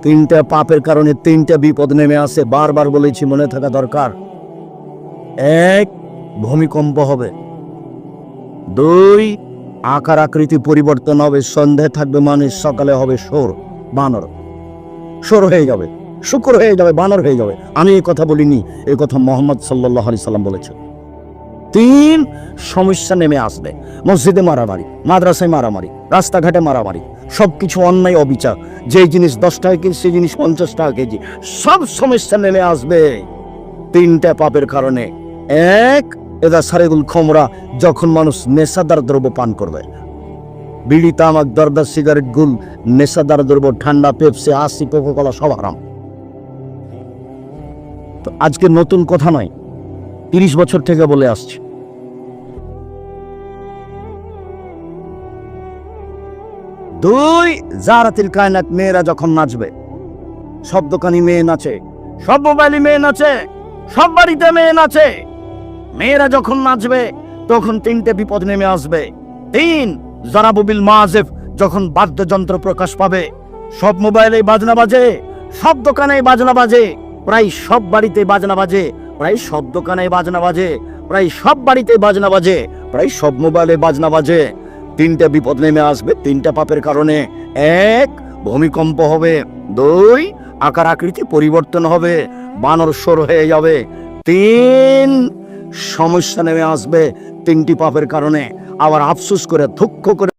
তিনটা পাপের কারণে তিনটা বিপদ নেমে আসে, বারবার বলেছি, মনে থাকা দরকার। এক, ভূমিকম্প হবে। দুই, আকার আকৃতি পরিবর্তন হবে, সন্ধ্যে থাকবে মানুষ, সকালে হবে সোর, বানর, সোর হয়ে যাবে, শুকর হয়ে যাবে, বানর হয়ে যাবে। আমি এই কথা বলিনি, এই কথা মোহাম্মদ সাল্লাল্লাহু আলাইহি সাল্লাম বলেছেন। তিন, সমস্যা নেমে আসবে, মসজিদে মারামারি, মাদ্রাসায় মারামারি, রাস্তাঘাটে মারামারি, সবকিছু অন্যায় অবিচার, যে জিনিস 10 টাকা কেজি সেই জিনিস 50 টাকা কেজি, সব সমস্যা নেমে আসবে তিনটা পাপের কারণে। এক, এদা সারেগুল খমরা, যখন মানুষ নেশাদার দ্রব্য পান করবে, বিড়ি, তামাক, দরদা, সিগারেট, গুল, নেশাদার দ্রব্য, ঠান্ডা, পেপসি, আসি, কোকা-কোলা সব হারাম। তো আজকে নতুন কথা নয়, 30 বছর থেকে বলে আসছি। দুই, জারাতিল কায়নাত, মেয়েরা যখন নাচবে, সব দোকানি মেয়ে নাচে, সব মোবাইলে মেয়ে নাচে, সব বাড়িতে মেয়ে নাচে, মেয়েরা যখন নাচবে তখন তিনটে বিপদ নেমে আসবে। তিন, জারাবুবিল মাজেফ, যখন বাদ্যযন্ত্র প্রকাশ পাবে, সব মোবাইলে বাজনা বাজে, সব দোকানে বাজনা বাজে, প্রায় সব বাড়িতে বাজনা বাজে, প্রায় সব দোকানে বাজনা বাজে, প্রায় সব বাড়িতে বাজনা বাজে, প্রায় সব মোবাইলে বাজনা বাজে। তিনটা বিপদ নেমে আসবে তিনটা পাপের কারণে। এক, ভূমিকম্প হবে। দুই, আকার আকৃতি পরিবর্তন হবে, বানর সোর হয়ে যাবে। তিন, সমস্যা নেমে আসবে তিনটি পাপের কারণে। আবার আফসোস করে, দুঃখ করে